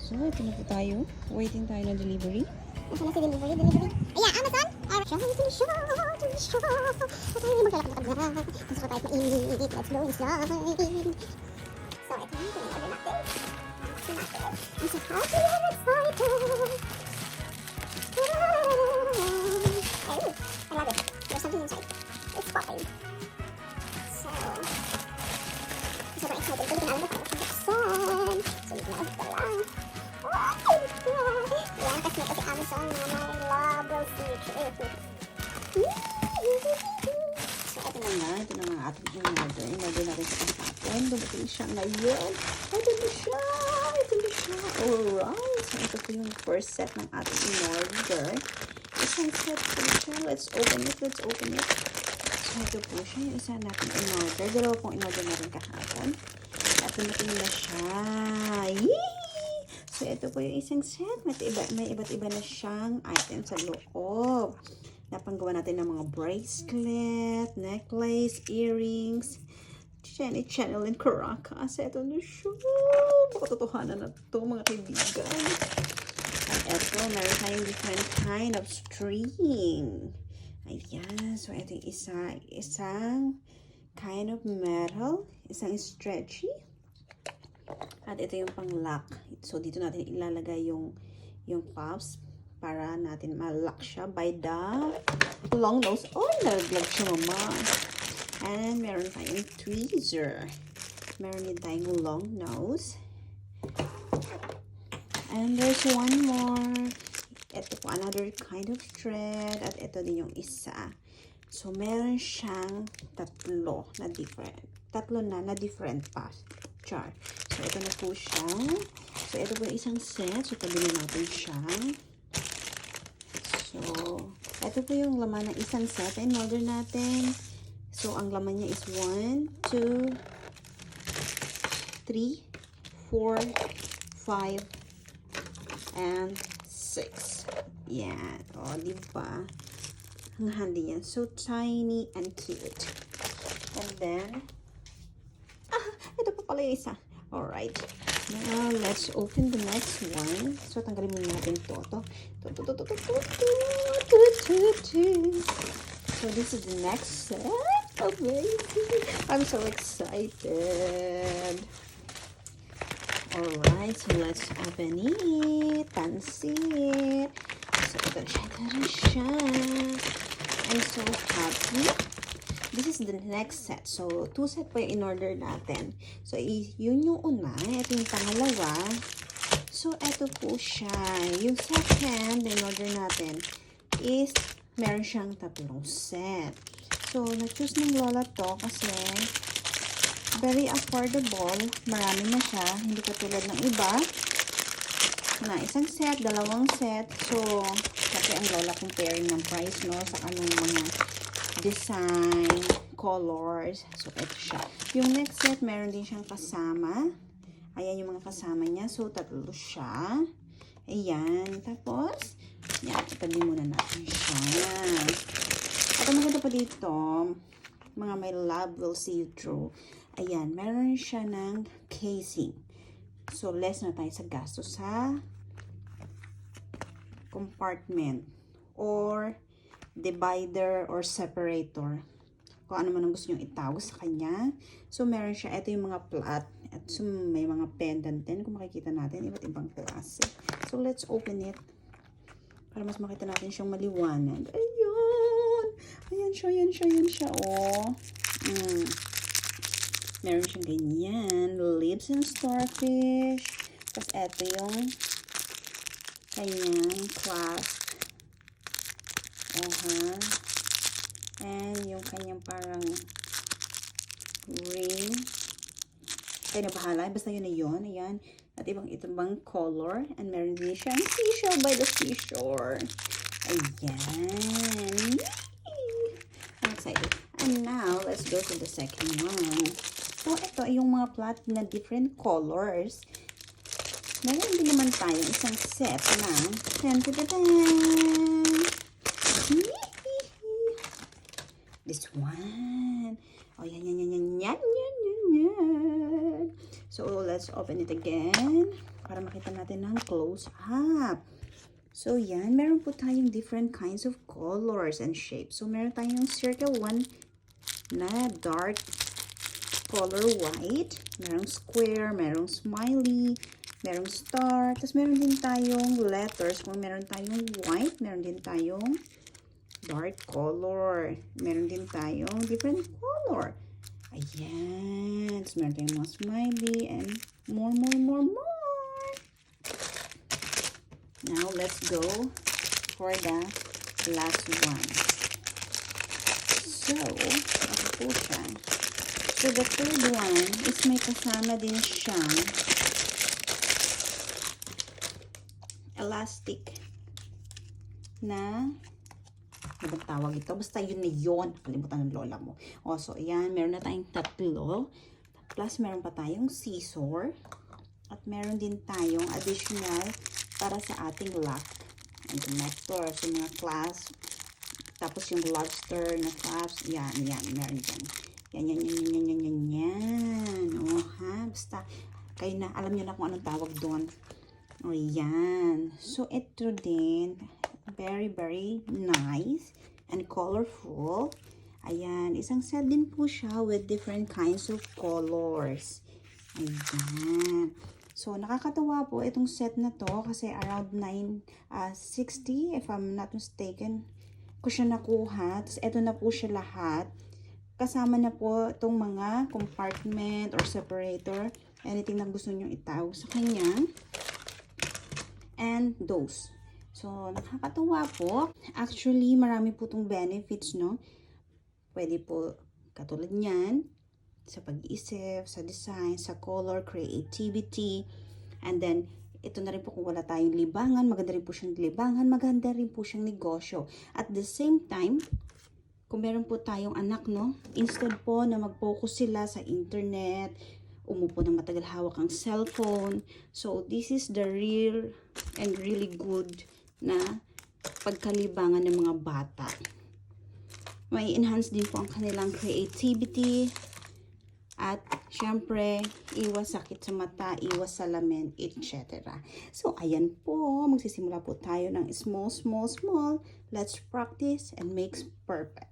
So, ito na po tayo. Waiting tayo ng delivery. Nasa na si delivery. Ayan, Amazon! At ay, maglalakad na. Gusto ko tayo mainit. Let's go inside. So, ito na. Order natin. I'm so happy and excited. Oh, I love it. There's something inside. It's popping. So, sobrang excited. Pwede namin ito. Buksan. So, nag-love ko lang. Yan, kasi ito si Amazon na my love will see you. So, ito na nga. Ito na nga ating in-order. In-order natin sa kahapon. Dumating siya ngayon. Ito na siya. Ito na siya. Alright. So, ito po yung first set ng ating in-order. Isang set po siya. Let's open it. Let's open it. So, ito po siya. Yung isa natin in-order. Dalawa pong in-order natin kahapon. At dumating na siya. Yee! So, ito po yung isang set. May iba't iba na siyang item sa loob. Napanggawa natin ng mga bracelet, necklace, earrings, channel and caracas. Ito na siya. Makatotohanan na ito, mga kaibigan. At ito, meron tayong different kind of string. Ayan. So, ito yung isang kind of metal. Isang stretchy. At ito yung pang-lock. So, dito natin ilalagay yung cups para natin ma-lock siya by the long nose. Oh, nalaglag siya, mama. And meron tayong tweezer. Meron din tayong long nose. And there's one more. Ito po, another kind of thread. At ito din yung isa. So, meron siyang tatlo na different. Tatlo na different pa. Char. So, ito na po siya. So, ito po yung isang set. So, tabi na natin siya. So, ito po yung laman ng isang set. In-order natin. So, ang laman niya is 1, 2, 3, 4, 5, and 6. Yan. O, diba? Ang handy yan. So, tiny and cute. And then, ito pa pala yung isa. Alright. Now, let's open the next one. So, tanggalin muna natin ito. So, this is the next set. Amazing. I'm so excited. Alright. So, let's open it. Pansit. So, ito na siya. I'm so happy. This is the next set. So, 2 set po yung in-order natin. So, yun yung una. Ito yung pangalawa. So, ito po siya. Yung second na in-order natin is meron siyang 3 set. So, na-choose ng lola to kasi very affordable. Marami na siya. Hindi katulad ng iba na isang set, 2 set. So, kasi ang lola comparing ng price, no, sa kanong mga design, colors. So, ito siya. Yung next set, meron din siyang kasama. Ayan yung mga kasama niya. So, 3 siya. Ayan. Tapos, yan. Itabi muna natin siya. At ang maganda pa dito, mga my love will see you through. Ayan. Meron siya ng casing. So, less na tayo sa gasto sa compartment or divider or separator. Kung ano man ang gusto nyo itawag sa kanya. So, meron siya. Ito yung mga plat. At so, may mga pendant din. Kung makikita natin, iba't ibang klase. So, let's open it. Para mas makita natin siyang maliwanag. Ayun! Ayan siya, ayan siya, ayan siya. Oh. Meron siyang ganyan. Lips and starfish. Tapos, ito yung kanyang clasp. And yung kanyang parang ring. Kayo na bahala. Basta yun na yun. Ayan. At ibang color. And meron din siyang seashell by the seashore. Ayan. I'm excited. And now, let's go to the second one. So, ito yung mga plat na different colors. Meron din naman tayong isang set ng this one. Oh, yan. So, let's open it again para makita natin ng close up. So, yan. Meron po tayong different kinds of colors and shapes. So, meron tayong circle 1 na dark color white. Merong square, merong smiley, merong star. Tapos, meron din tayong letters. Kung meron tayong white, meron din tayong dark color. Meron din tayong different color. Ayan. Tapos, meron tayong mga smiley and more. Now, let's go for the last one. So, ito po siya. So, the third one is may kasama din siyang elastic na ano ba tawag ito? Basta yun na yun. Kalimutan ng lola mo. O, so, ayan. Meron na tayong tatlo. Plus, meron pa tayong scissor. At meron din tayong additional para sa ating lock and connector. So, mga clasp. Tapos, yung lobster na clasp. Yan. Meron dyan. Yan. O, ha? Basta, kayo na, alam nyo na kung anong tawag doon. O, yan. So, ito din, very nice and colorful. Ayan. Isang set din po siya with different kinds of colors. Ayan. So, nakakatawa po itong set na to kasi around 960 if I'm not mistaken ko siya nakuha. Tapos, ito na po siya lahat. Kasama na po itong mga compartment or separator. Anything na gusto nyo itawag sa kanya. And those. So, nakakatawa po. Actually, marami po itong benefits, no? Pwede po katulad niyan. Sa pag-iisip, sa design, sa color, creativity. And then, ito na rin po kung wala tayong libangan. Maganda rin po siyang libangan. Maganda rin po siyang negosyo. At the same time, kung meron po tayong anak, no? Instead po na mag-focus sila sa internet, umupo ng matagal hawak ang cellphone. So, this is the real and really good na pagkalibangan ng mga bata. May enhance din po ang kanilang creativity. At, syempre, iwas sakit sa mata, iwas salamin, etc. So, ayan po. Magsisimula po tayo ng small. Let's practice and makes perfect.